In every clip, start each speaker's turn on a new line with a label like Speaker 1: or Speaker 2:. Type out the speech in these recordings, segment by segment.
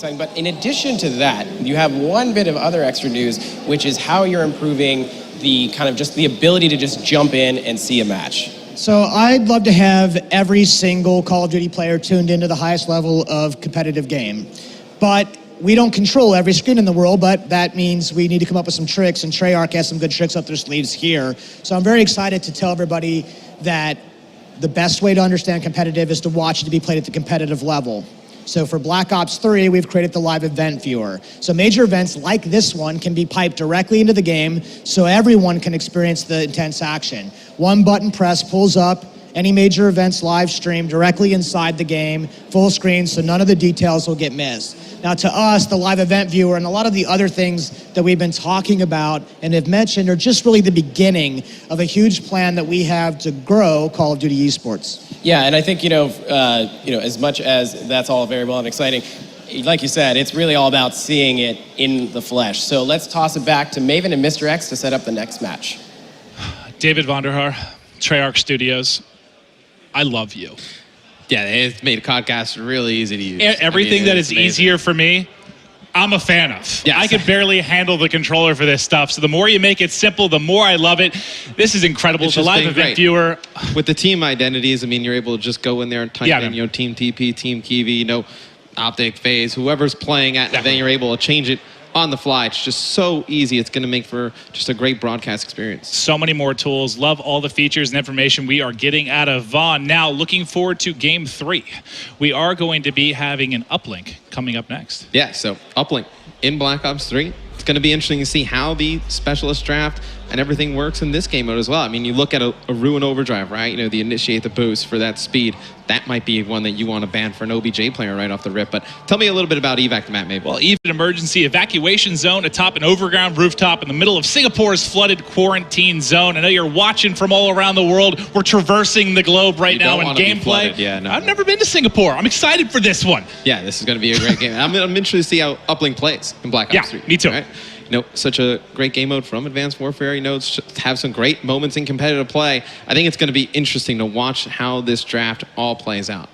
Speaker 1: exciting. But in addition to that, you have one bit of other extra news, which is how you're improving the kind of just the ability to just jump in and see a match.
Speaker 2: So I'd love to have every single Call of Duty player tuned into the highest level of competitive game. But we don't control every screen in the world, but that means we need to come up with some tricks, and Treyarch has some good tricks up their sleeves here. So I'm very excited to tell everybody that the best way to understand competitive is to watch it to be played at the competitive level. So for Black Ops 3, we've created the live event viewer. So major events like this one can be piped directly into the game so everyone can experience the intense action. One button press pulls up any major events live stream directly inside the game, full screen, so none of the details will get missed. Now to us, the live event viewer and a lot of the other things that we've been talking about and have mentioned are just really the beginning of a huge plan that we have to grow Call of Duty eSports.
Speaker 1: Yeah, and I think, as much as that's all very well and exciting, like you said, it's really all about seeing it in the flesh. So let's toss it back to Maven and Mr. X to set up the next match.
Speaker 3: David Vonderhaar, Treyarch Studios, I love you.
Speaker 4: Yeah, it's made Codcast really easy to use.
Speaker 3: Everything that is easier for me, I'm a fan of.
Speaker 4: Yes.
Speaker 3: I can barely handle the controller for this stuff. So the more you make it simple, the more I love it. This is incredible. It's the live event viewer.
Speaker 4: With the team identities, I mean, you're able to just go in there and type in, Team TP, Team Kiwi, Optic, FaZe, whoever's playing at, and then you're able to change it on the fly. It's just so easy. It's going to make for just a great broadcast experience.
Speaker 3: So many more tools. Love all the features and information we are getting out of Vaughn. Now, looking forward to Game 3. We are going to be having an Uplink coming up next.
Speaker 4: Yeah, so Uplink in Black Ops 3. It's going to be interesting to see how the specialist draft and everything works in this game mode as well. I mean, you look at a Ruin Overdrive, right? The initiate the boost for that speed. That might be one that you want to ban for an OBJ player right off the rip. But tell me a little bit about Evac the map, maybe.
Speaker 3: Well, even emergency evacuation zone atop an overground rooftop in the middle of Singapore's flooded quarantine zone. I know you're watching from all around the world. We're traversing the globe right now in gameplay.
Speaker 4: Yeah, no.
Speaker 3: I've never been to Singapore. I'm excited for this one.
Speaker 4: Yeah, this is going to be a great game. I'm interested to see how Uplink plays in Black Ops 3.
Speaker 3: Yeah, me too.
Speaker 4: Right? Such a great game mode from Advanced Warfare. Have some great moments in competitive play. I think it's going to be interesting to watch how this draft all plays out.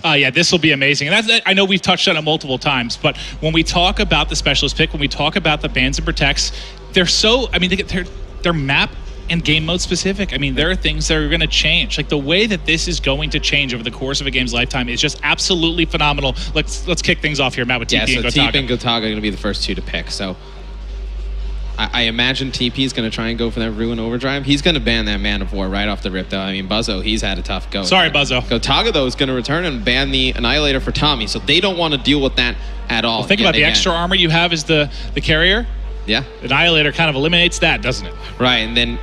Speaker 3: Yeah, this will be amazing. And I know we've touched on it multiple times, but when we talk about the specialist pick, when we talk about the bans and protects, they're map and game mode specific. I mean, there are things that are going to change. Like the way that this is going to change over the course of a game's lifetime is just absolutely phenomenal. Let's kick things off here, Matt, with TP and Gotaga.
Speaker 4: TP and Gotaga are going to be the first two to pick. So I imagine TP is going to try and go for that Ruin Overdrive. He's going to ban that Man of War right off the rip, though. I mean, Buzzo, he's had a tough go.
Speaker 3: Sorry, Buzzo.
Speaker 4: Gotaga, though, is going to return and ban the Annihilator for Tommy, so they don't want to deal with that at all.
Speaker 3: Well, think about the extra armor you have as the carrier.
Speaker 4: Yeah.
Speaker 3: Annihilator kind of eliminates that, doesn't it?
Speaker 4: Right, and then,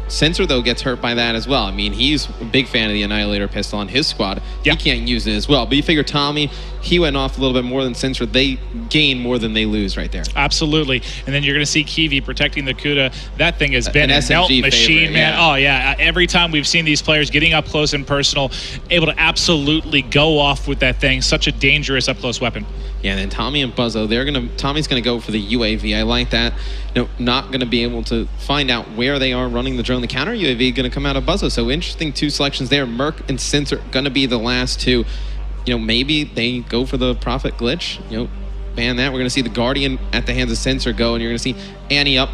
Speaker 4: Sensor, though, gets hurt by that as well. I mean, he's a big fan of the Annihilator pistol on his squad. He can't use it as well. But you figure Tommy, he went off a little bit more than Sensor. They gain more than they lose right there.
Speaker 3: Absolutely. And then you're going to see Kiwi protecting the Kuda. That thing has been a melt machine, man. Yeah. Oh, yeah. Every time we've seen these players getting up close and personal, able to absolutely go off with that thing. Such a dangerous up-close weapon. Yeah, and then Tommy and Buzzo, Tommy's going to go for the UAV. I like that. Not going to be able to find out where they are running the drone. The counter UAV going to come out of Buzzo. So interesting two selections there. Merc and Sensor going to be the last two. Maybe they go for the Prophet glitch. Ban that. We're going to see the Guardian at the hands of Sensor go, and you're going to see Annie up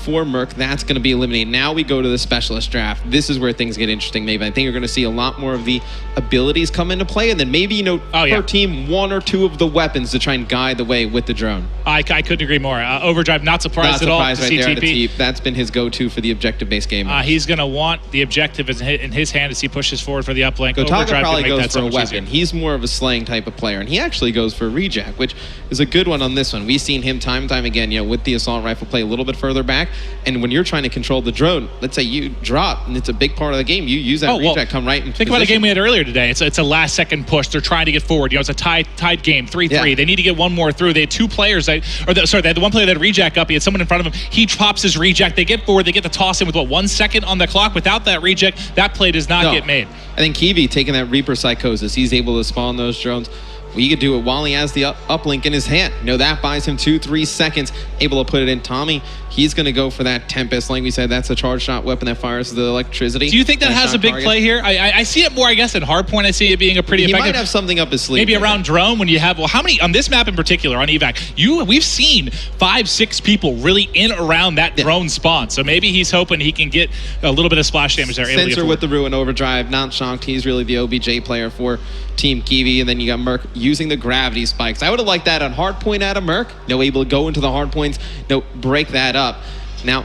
Speaker 3: for Merc. That's going to be eliminated. Now we go to the specialist draft. This is where things get interesting, maybe. I think you're going to see a lot more of the abilities come into play, and then maybe, per team, one or two of the weapons to try and guide the way with the drone. I couldn't agree more. Overdrive, not surprised at all to see TP.
Speaker 4: That's been his go-to for the objective-based game.
Speaker 3: He's going to want the objective in his hand as he pushes forward for the uplink.
Speaker 4: Gotaga probably goes for a weapon. He's more of a slaying type of player, and he actually goes for a reject, which is a good one on this one. We've seen him time and time again, with the assault rifle play a little bit further back. And when you're trying to control the drone, let's say you drop, and it's a big part of the game, you use that reject, come right in
Speaker 3: Think about a game we had earlier today. It's a last-second push. They're trying to get forward. It's a tied game, 3-3. Yeah. They need to get one more through. They had two players, they had the one player that had reject up. He had someone in front of him. He pops his reject. They get forward. They get the toss in with, 1 second on the clock. Without that reject, that play does not get made.
Speaker 4: I think Kiwi taking that Reaper Psychosis, he's able to spawn those drones he could do it while he has the uplink in his hand. You know, that buys him 2-3 seconds, able to put it in. Tommy, he's going to go for that Tempest. Like we said, that's a charge shot weapon that fires the electricity.
Speaker 3: Do you think that has a big play here? I see it more, I guess, in hardpoint. I see it being a pretty effective.
Speaker 4: He might have something up his sleeve.
Speaker 3: Maybe around drone when you have, well, how many, on this map in particular, on Evac, we've seen 5-6 people really in around that drone spawn. So maybe he's hoping he can get a little bit of splash damage there.
Speaker 4: Sensor with the Ruin Overdrive, not shocked. He's really the OBJ player for Team Kiwi. And then you got Merc using the gravity spikes. I would have liked that on hardpoint out of Merc. Able to go into the hardpoints, break that up. Now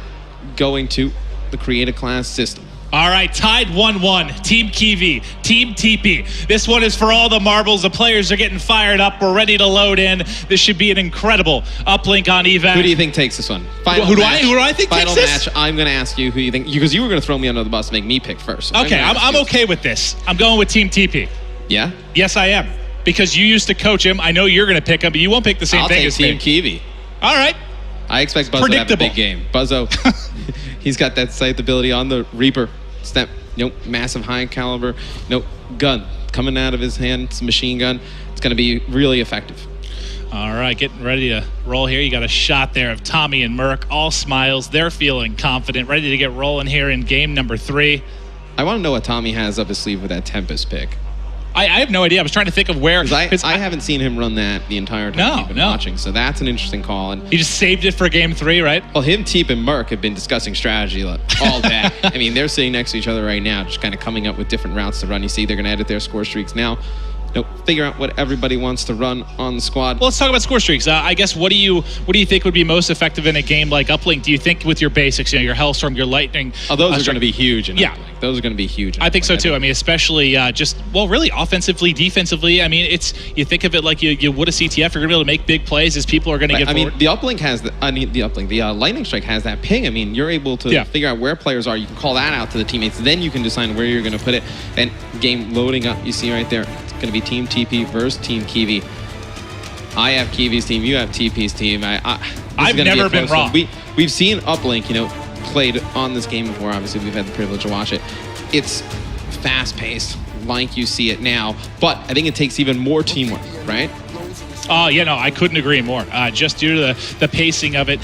Speaker 4: going to the creative class system.
Speaker 3: All right, tied 1-1. Team Kiwi, Team TP. This one is for all the marbles. The players are getting fired up. We're ready to load in. This should be an incredible uplink on Evac.
Speaker 4: Who do you think takes this one?
Speaker 3: Who do I think takes this?
Speaker 4: Final match. I'm going to ask you who you think, because you were going to throw me under the bus and make me pick first. So
Speaker 3: okay, I'm okay with this. I'm going with Team TP.
Speaker 4: Yeah?
Speaker 3: Yes, I am. Because you used to coach him. I know you're going to pick him, but you won't pick the same thing as me.
Speaker 4: I'll take Team Kiwi.
Speaker 3: All right.
Speaker 4: I expect Buzzo to have a big game. Buzzo, he's got that scythe ability on the Reaper. It's that massive high caliber gun coming out of his hand. It's a machine gun. It's going to be really effective.
Speaker 3: All right, getting ready to roll here. You got a shot there of Tommy and Merc, all smiles. They're feeling confident, ready to get rolling here in game number 3.
Speaker 4: I want to know what Tommy has up his sleeve with that Tempest pick.
Speaker 3: I have no idea. I was trying to think of where.
Speaker 4: I haven't seen him run that the entire time he's been watching, so that's an interesting call. And
Speaker 3: he just saved it for game 3, right?
Speaker 4: Well, him, Teep, and Merc have been discussing strategy all day. I mean, they're sitting next to each other right now, just kind of coming up with different routes to run. You see, they're going to edit their score streaks now. Figure out what everybody wants to run on the squad.
Speaker 3: Well, let's talk about score streaks. I guess what do you think would be most effective in a game like Uplink? Do you think with your basics, your Hellstorm, your Lightning?
Speaker 4: Oh, those are going to be huge.
Speaker 3: Yeah,
Speaker 4: Uplink. Those are going to be huge.
Speaker 3: I think so too. I mean, especially really offensively, defensively. I mean, you think of it like you would a CTF. You're going to be able to make big plays as people are going to get.
Speaker 4: I mean, the Uplink has the Lightning Strike has that ping. I mean, you're able to figure out where players are. You can call that out to the teammates. Then you can decide where you're going to put it. And game loading up. You see right there. Going to be Team TP versus Team Kiwi. I have Kiwi's team. You have TP's team.
Speaker 3: I've never been wrong.
Speaker 4: We've seen Uplink, played on this game before. Obviously, we've had the privilege to watch it. It's fast-paced, like you see it now. But I think it takes even more teamwork, right?
Speaker 3: I couldn't agree more. Just due to the pacing of it,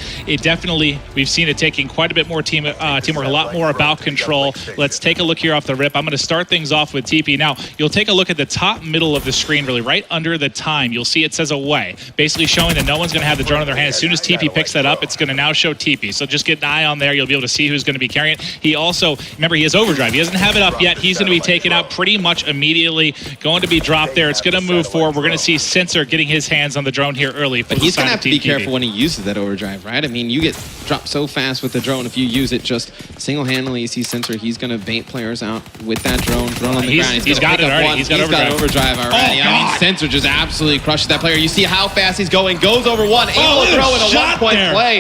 Speaker 3: we've seen it taking quite a bit more teamwork, a lot more about control. Let's take a look here off the rip. I'm going to start things off with TP. Now, you'll take a look at the top middle of the screen, really, right under the time. You'll see it says away, basically showing that no one's going to have the drone in their hand. As soon as TP picks that up, it's going to now show TP. So just get an eye on there. You'll be able to see who's going to be carrying it. He also, remember, he has overdrive. He doesn't have it up yet. He's going to be taken out pretty much immediately, going to be dropped there. It's going to move forward. We're going to see Sensor getting his hands on the drone here early.
Speaker 4: But he's going to have to be careful when he uses that overdrive, right? I mean, you get dropped so fast with the drone. If you use it just single-handedly, you see Sensor, he's going to bait players out with that drone on the ground.
Speaker 3: He's got it already. He's got
Speaker 4: overdrive already. I mean, Sensor just absolutely crushes that player. You see how fast he's going. Goes over one. Able to throw in a one-point play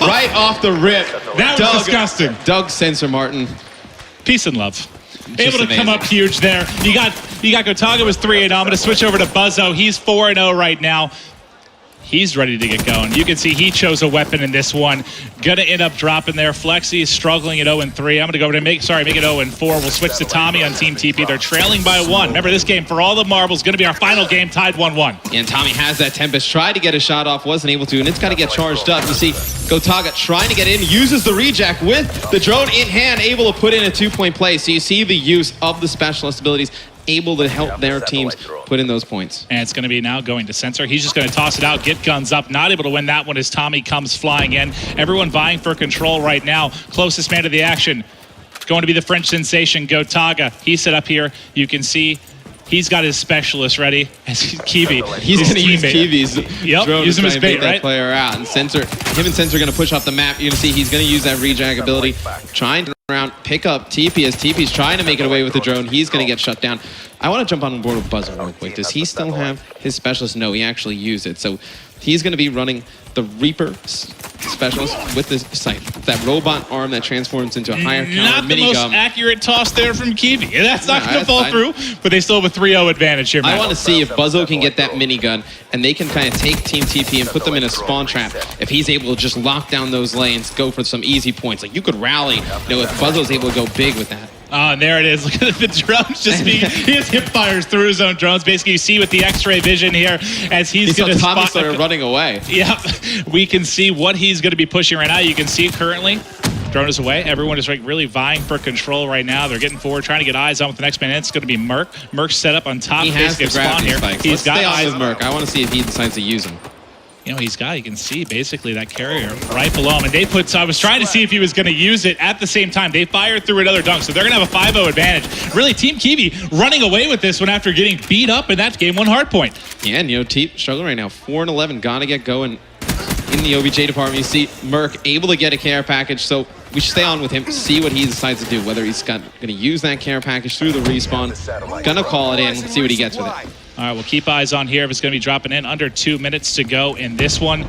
Speaker 4: right off the rip.
Speaker 3: That was disgusting.
Speaker 4: Doug Sensor Martin.
Speaker 3: Peace and love. Able to come up huge there. You got Gotaga was 3-0. I'm going to switch over to Buzzo. He's 4-0 right now. He's ready to get going. You can see he chose a weapon in this one. Gonna end up dropping there. Flexi is struggling at 0-3. I'm gonna go over to make it 0-4. We'll switch to Tommy on Team TP. They're trailing by 1. Remember, this game for all the marbles gonna be our final game, tied 1-1.
Speaker 4: And Tommy has that Tempest. Tried to get a shot off, wasn't able to, and it's got to get charged up. You see Gotaga trying to get in, uses the rejack with the drone in hand, able to put in a 2-point play. So you see the use of the specialist abilities, able to help their teams put in those points.
Speaker 3: And it's going to be now going to Sensor. He's just going to toss it out, get guns up. Not able to win that one as Tommy comes flying in. Everyone vying for control right now. Closest man to the action going to be the French sensation, Gotaga. He's set up here. You can see he's got his specialist ready. Kiwi.
Speaker 4: He's going to use Kiwi's drone
Speaker 3: use
Speaker 4: to
Speaker 3: him
Speaker 4: try
Speaker 3: as
Speaker 4: and
Speaker 3: bait,
Speaker 4: bait that player out. And him and Sensor are going to push off the map. You're going to see he's going to use that rejack ability, trying to around, pick up TP as TP's trying to make it away with the drone. He's going to get shut down. I want to jump on board with Buzzo real quick. Does he still have his specialist? No, he actually used it. So he's going to be running the Reaper specialist with the sight. That robot arm that transforms into a higher caliber minigun.
Speaker 3: Not the most accurate toss there from Kiwi. That's not going to fall through, but they still have a 3-0 advantage here, Matt.
Speaker 4: I want to see if Buzzo can get that minigun and they can kind of take Team TP and put them in a spawn trap. If he's able to just lock down those lanes, go for some easy points. Like, you could rally, if Buzzo's able to go big with that.
Speaker 3: Oh, and there it is. Look at the drones just being, he has hip fires through his own drones. Basically, you see with the X-ray vision here as he's going to
Speaker 4: Tommy
Speaker 3: spot.
Speaker 4: started running away.
Speaker 3: Yeah, we can see what he's going to be pushing right now. You can see currently, drone is away. Everyone is like really vying for control right now. They're getting forward, trying to get eyes on with the next man. It's going to be Merc. Merc set up on top.
Speaker 4: He has to grab these spikes.
Speaker 3: He's got eyes
Speaker 4: with Merc. I want to see if he decides to use them.
Speaker 3: You know, you can see basically that carrier right below him. And they put, so I was trying to see if he was going to use it at the same time. They fired through another dunk, so they're going to have a 5-0 advantage. Really, Team Kiwi running away with this one after getting beat up in that game 1 hard point.
Speaker 4: Yeah, and you know, Teep struggling right now. 4-11, gotta get going in the OBJ department. You see Merc able to get a care package, so we should stay on with him, see what he decides to do, whether he's going to use that care package through the respawn. Gonna call it in, see what he gets with it.
Speaker 3: All right, we'll keep eyes on here if it's going to be dropping in. Under 2 minutes to go in this one.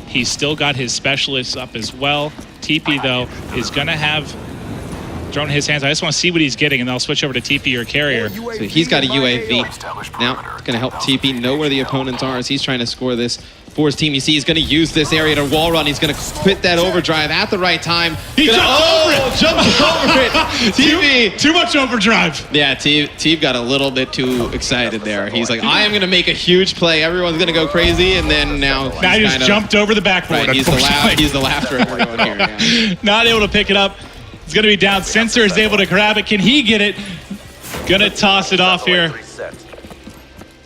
Speaker 3: He's still got his specialists up as well. TP, though, is going to have drone in his hands. I just want to see what he's getting, and then I'll switch over to TP or carrier.
Speaker 4: So he's got a UAV. Now it's going to help TP know where the opponents are as he's trying to score this for his team. You see he's going to use this area to wall run. He's going to quit that overdrive at the right time.
Speaker 3: He jumped over it!
Speaker 4: Jumped over it! TP!
Speaker 3: Too much overdrive.
Speaker 4: Yeah, Teep got a little bit too excited there. He's like, I am going to make a huge play. Everyone's going to go crazy, and then now
Speaker 3: he just jumped over the backboard.
Speaker 4: Right, he's the laughter of everyone here. Yeah.
Speaker 3: Not able to pick it up. It's going to be down. Sensor is able to grab it. Can he get it? Gonna toss it off here.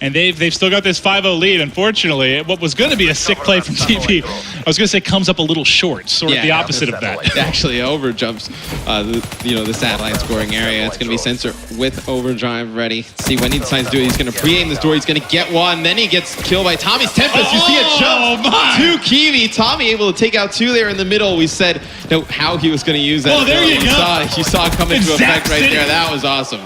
Speaker 3: And they've still got this 5-0 lead. Unfortunately, what was going to be a sick play from TP, I was going to say comes up a little short, sort of the opposite of that.
Speaker 4: It actually overjumps the satellite scoring area. It's going to be Sensor with overdrive ready. See when he decides to do it. He's going to pre-aim this door. He's going to get one. Then he gets killed by Tommy's Tempest. You see a jump to Kiwi. Tommy able to take out 2 there in the middle. We said how he was going to use that.
Speaker 3: Oh, there you go.
Speaker 4: You saw it come into effect right there. That was awesome.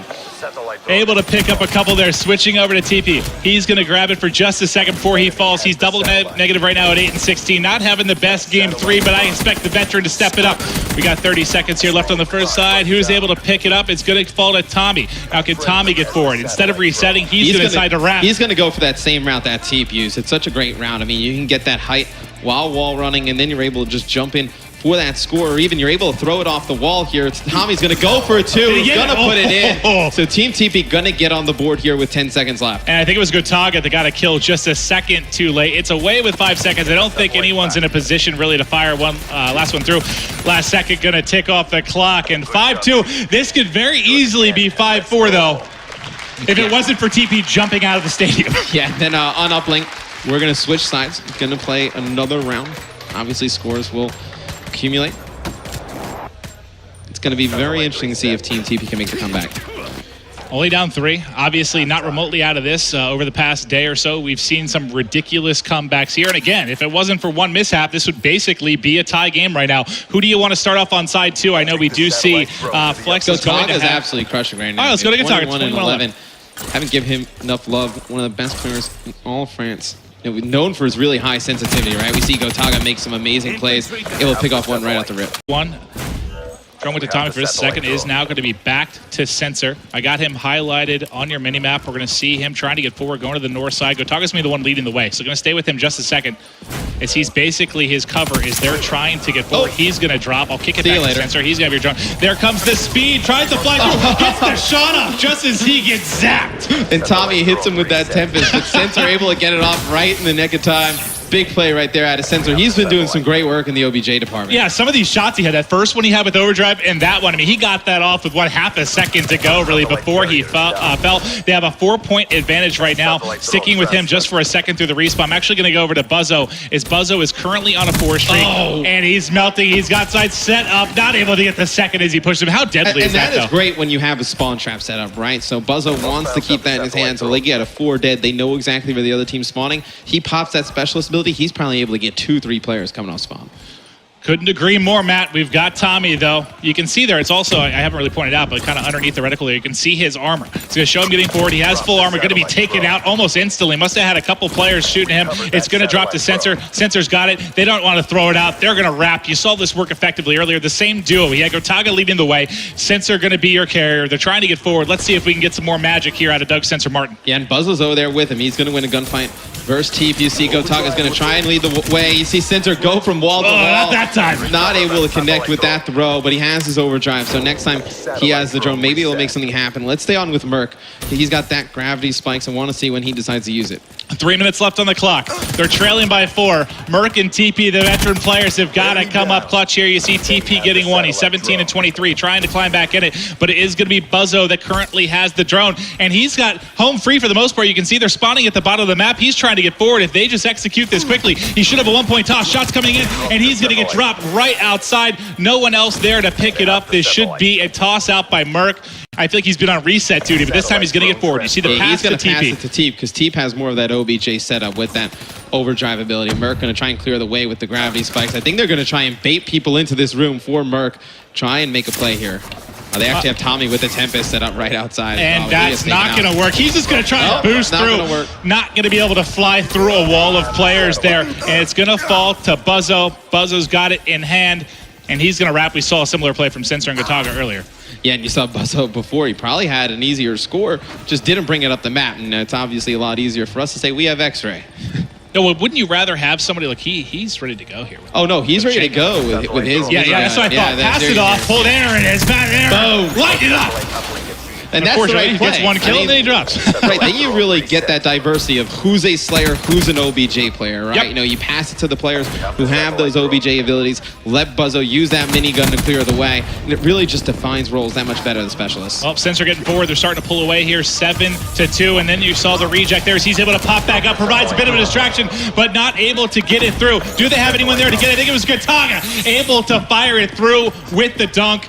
Speaker 3: Able to pick up a couple there, switching over to TP. He's going to grab it for just a second before he falls. He's double negative right now at 8 and 16. Not having the best game 3, but I expect the veteran to step it up. We got 30 seconds here left on the first side. Who's able to pick it up? It's going to fall to Tommy. Now can Tommy get forward? Instead of resetting, he's going to decide to wrap.
Speaker 4: He's going to go for that same route that Teep used. It's such a great route. I mean, you can get that height while wall running, and then you're able to just jump in for that score, or even you're able to throw it off the wall here. Tommy's going to go for it too. He's going to put it in. So Team TP going to get on the board here with 10 seconds left.
Speaker 3: And I think it was Gotaga that got a kill just a second too late. It's away with 5 seconds. I don't think anyone's in a position really to fire last one through. Last second going to tick off the clock. And 5-2. This could very easily be 5-4 though, if it wasn't for TP jumping out of the stadium.
Speaker 4: Yeah, then on Uplink, we're going to switch sides. Going to play another round. Obviously, scores will accumulate. It's going to be very interesting to see if Team TP can make the comeback.
Speaker 3: Only down 3. Obviously not remotely out of this. Over the past day or so, we've seen some ridiculous comebacks here. And again, if it wasn't for one mishap, this would basically be a tie game right now. Who do you want to start off on side 2? I know we do see Flex is going to have...
Speaker 4: absolutely crushing right now.
Speaker 3: All right, let's go to Gotaga.
Speaker 4: 21 and 11. Haven't given him enough love. One of the best players in all of France. You know, known for his really high sensitivity, right? We see Gotaga make some amazing plays. Able to pick off one right out the rip.
Speaker 3: Drone with the Tommy for this second is now going to be backed to Sensor. I got him highlighted on your minimap. We're going to see him trying to get forward, going to the north side. Gotaga's going to be the one leading the way. So going to stay with him just a second. As he's basically, his cover is they're trying to get forward. He's going to drop. I'll kick it back to Sensor. He's going to have your drone. There comes the speed. Tries to fly through. Gets the shot off just as he gets zapped.
Speaker 4: And Tommy hits him with that Tempest. But Sensor able to get it off right in the nick of time. Big play right there out of Sensor. He's been doing some great work in the OBJ department.
Speaker 3: Yeah, some of these shots he had, that first one he had with overdrive and that one, I mean, he got that off with half a second to go really before he fell. They have a 4-point advantage right now, sticking with him just for a second through the respawn. I'm actually going to go over to Buzzo, as Buzzo is currently on a 4-streak, and he's melting. He's got sides set up, not able to get the second as he pushed him. How deadly is that,
Speaker 4: And that is great when you have a spawn trap set up, right? So Buzzo wants to keep that in his hands. So they get a 4 dead. They know exactly where the other team's spawning. He pops that specialist ability. He's probably able to get 2-3 players coming off spawn.
Speaker 3: Couldn't agree more, Matt. We've got Tommy, though. You can see there, it's also, I haven't really pointed out, but kind of underneath the reticle there, you can see his armor. It's going to show him getting forward. He has full armor, going to be taken out almost instantly. Must have had a couple players shooting him. It's going to drop to Sensor. Sensor's got it. They don't want to throw it out. They're going to wrap. You saw this work effectively earlier. The same duo. He had Gotaga leading the way. Sensor going to be your carrier. They're trying to get forward. Let's see if we can get some more magic here out of Doug Sensor Martin.
Speaker 4: Yeah, and Buzzo's over there with him. He's going to win a gunfight Versus Teep, you see Gotaga's going to try and lead the way. You see Center go from wall to wall.
Speaker 3: Not that time.
Speaker 4: Not able to connect with that throw, but he has his overdrive. So next time he has the drone, maybe it'll make something happen. Let's stay on with Merc. He's got that gravity spikes. I want to see when he decides to use it.
Speaker 3: 3 minutes left on the clock. They're trailing by 4. Merc and TP, the veteran players, have got to come up clutch here. You see TP getting one. He's 17 and 23, trying to climb back in it, but it is going to be Buzzo that currently has the drone, and he's got home free for the most part. You can see they're spawning at the bottom of the map. He's trying to get forward. If they just execute this quickly, he should have a 1-point toss. Shots coming in, and he's going to get dropped right outside. No one else there to pick it up. This should be a toss out by Merc. I feel like he's been on reset duty, but this time he's going to get forward. You see the pass to TP.
Speaker 4: He's going to pass it to Teep because Teep has more of that OBJ setup with that overdrive ability. Merc going to try and clear the way with the gravity spikes. I think they're going to try and bait people into this room for Merc. Try and make a play here. They actually have Tommy with the Tempest set up right outside.
Speaker 3: And that's not going to work. He's just going to try and boost through. Not going to be able to fly through a wall of players there. And it's going to fall to Buzzo. Buzzo's got it in hand, and he's going to wrap. We saw a similar play from Sensor and Gotaga earlier.
Speaker 4: Yeah, and you saw Buzzo before. He probably had an easier score, just didn't bring it up the map. And it's obviously a lot easier for us to say we have X-Ray.
Speaker 3: No, wouldn't you rather have somebody like he's ready to go here?
Speaker 4: Oh, no, he's ready to go with his.
Speaker 3: Yeah, that's what I thought. Pass it off, pull there it is, back there.
Speaker 4: Boom.
Speaker 3: Light it up.
Speaker 4: And that's the right play.
Speaker 3: He gets one kill and then he drops.
Speaker 4: Right, then you really get that diversity of who's a Slayer, who's an OBJ player, right?
Speaker 3: Yep.
Speaker 4: You know, you pass it to the players who have those OBJ abilities, let Buzzo use that minigun to clear the way, and it really just defines roles that much better than specialists.
Speaker 3: Well, Sensor getting forward, they're starting to pull away here, 7-2, and then you saw the reject there as he's able to pop back up, provides a bit of a distraction, but not able to get it through. Do they have anyone there to get it? I think it was Gotaga, able to fire it through with the dunk.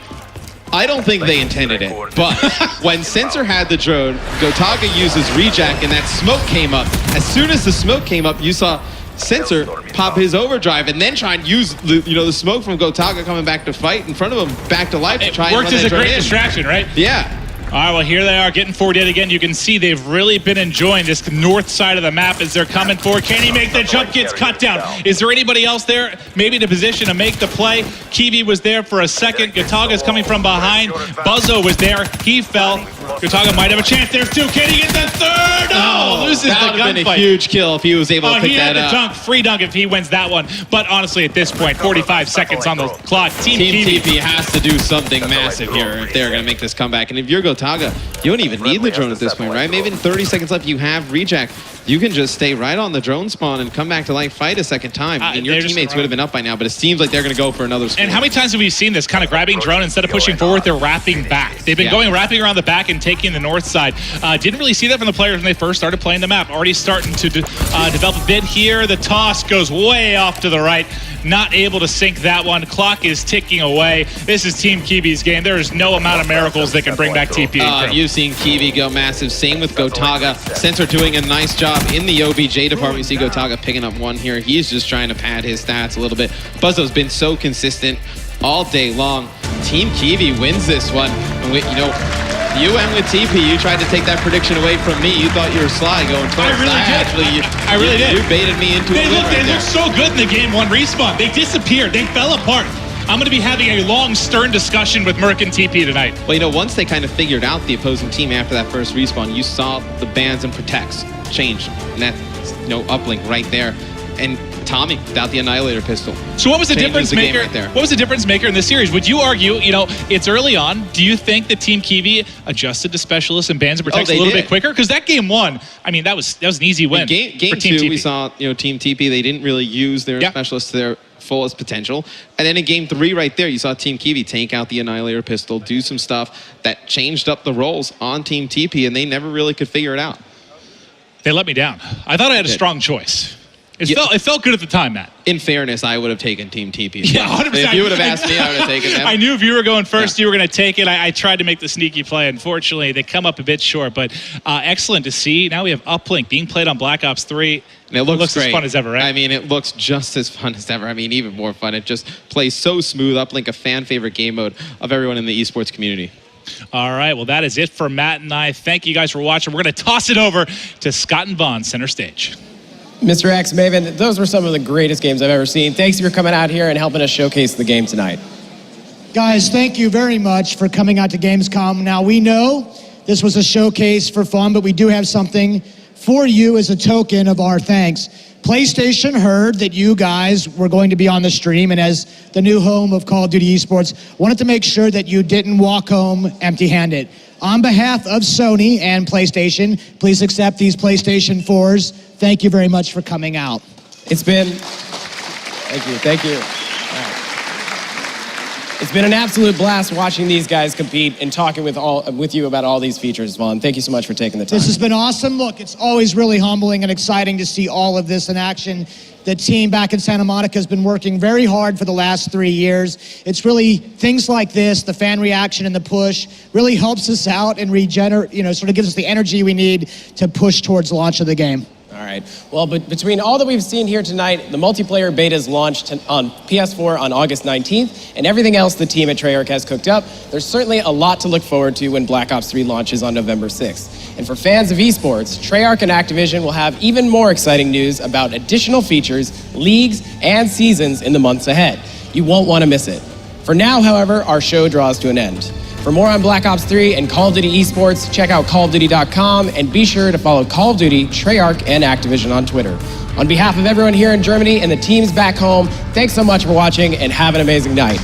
Speaker 4: I don't think they intended it, but when Sensor had the drone, Gotaga uses reject and that smoke came up. As soon as the smoke came up, you saw Sensor pop his overdrive and then try and use the smoke from Gotaga coming back to fight in front of him back to life to try and run that drone in.
Speaker 3: Worked as a great distraction, right?
Speaker 4: Yeah.
Speaker 3: All right, well, here they are getting forward yet again. You can see they've really been enjoying this north side of the map as they're coming forward. Can he make the jump? Gets cut down. Is there anybody else there maybe in a position to make the play? Kiwi was there for a second. Gotaga's coming from behind. Buzzo was there. He fell. Gotaga might have a chance. There's two. Can he get the third? Oh, loses the gunfight.
Speaker 4: That would have been a huge kill if he was able to pick that up.
Speaker 3: He had the dunk, free dunk if he wins that one. But honestly, at this point, 45 seconds on the clock. Team
Speaker 4: TP has to do something massive here if they're going to make this comeback. And if you're Gotaga, you don't even need the drone at this point, right? Maybe in 30 seconds left, you have reject. You can just stay right on the drone spawn and come back to life, fight a second time. And your teammates would have been up by now, but it seems like they're going to go for another score.
Speaker 3: And how many times have we seen this kind of grabbing drone, instead of pushing forward, they're wrapping back. They've been going wrapping around the back and taking the north side. Didn't really see that from the players when they first started playing the map. Already starting to develop a bit here. The toss goes way off to the right. Not able to sink that one. Clock is ticking away. This is Team Kiwi's game. There is no amount of miracles that can bring back TP.
Speaker 4: You've seen Kiwi go massive. Same with Gotaga. Sensor doing a nice job in the OBJ department. You see Gotaga picking up one here. He's just trying to pad his stats a little bit. Buzzo's been so consistent all day long. Team Kiwi wins this one. And you went with TP. You tried to take that prediction away from me. You thought you were sly going first.
Speaker 3: I really did.
Speaker 4: You baited me into it.
Speaker 3: They looked so good in the game one respawn. They disappeared. They fell apart. I'm going to be having a long, stern discussion with Merc and TP tonight.
Speaker 4: Well, once they kind of figured out the opposing team after that first respawn, you saw the bans and protects change. And that's, Uplink right there. And Tommy without the Annihilator pistol.
Speaker 3: So what was the difference maker? What was the difference maker in this series? Would you argue, it's early on. Do you think that Team Kiwi adjusted to specialists and bans and protects a little bit quicker? Because that game one, that was an easy win.
Speaker 4: Game
Speaker 3: for Team
Speaker 4: two,
Speaker 3: TP.
Speaker 4: we saw Team TP. They didn't really use their specialists to their fullest potential. And then in game 3 right there, you saw Team Kiwi take out the Annihilator pistol, do some stuff that changed up the roles on Team TP, and they never really could figure it out.
Speaker 3: They let me down. I thought I had a strong choice. It felt good at the time, Matt.
Speaker 4: In fairness, I would have taken Team TP.
Speaker 3: Yeah, 100%.
Speaker 4: If you would have asked me, I would have taken them.
Speaker 3: I knew if you were going first, you were going to take it. I tried to make the sneaky play. Unfortunately, they come up a bit short, but excellent to see. Now we have Uplink being played on Black Ops 3.
Speaker 4: And it looks great.
Speaker 3: As fun as ever, right?
Speaker 4: It looks just as fun as ever. Even more fun. It just plays so smooth. Uplink, a fan favorite game mode of everyone in the esports community.
Speaker 3: All right, well, that is it for Matt and I. Thank you guys for watching. We're going to toss it over to Scott and Vaughn, center stage.
Speaker 1: Mr. X, Maven, those were some of the greatest games I've ever seen. Thanks for coming out here and helping us showcase the game tonight.
Speaker 2: Guys, thank you very much for coming out to Gamescom. Now, we know this was a showcase for fun, but we do have something for you as a token of our thanks. PlayStation heard that you guys were going to be on the stream, and as the new home of Call of Duty eSports, wanted to make sure that you didn't walk home empty-handed. On behalf of Sony and PlayStation, please accept these PlayStation 4s. Thank you very much for coming out.
Speaker 1: It's been, thank you. It's been an absolute blast watching these guys compete and talking with you about all these features, Vaughn. Thank you so much for taking the time.
Speaker 2: This has been awesome. Look, it's always really humbling and exciting to see all of this in action. The team back in Santa Monica has been working very hard for the last 3 years. It's really things like this, the fan reaction and the push, really helps us out and regenerate, sort of gives us the energy we need to push towards the launch of the game.
Speaker 1: All right. Well, but between all that we've seen here tonight, the multiplayer betas launched on PS4 on August 19th, and everything else the team at Treyarch has cooked up, there's certainly a lot to look forward to when Black Ops 3 launches on November 6th. And for fans of esports, Treyarch and Activision will have even more exciting news about additional features, leagues, and seasons in the months ahead. You won't want to miss it. For now, however, our show draws to an end. For more on Black Ops 3 and Call of Duty eSports, check out callofduty.com and be sure to follow Call of Duty, Treyarch, and Activision on Twitter. On behalf of everyone here in Germany and the teams back home, thanks so much for watching and have an amazing night.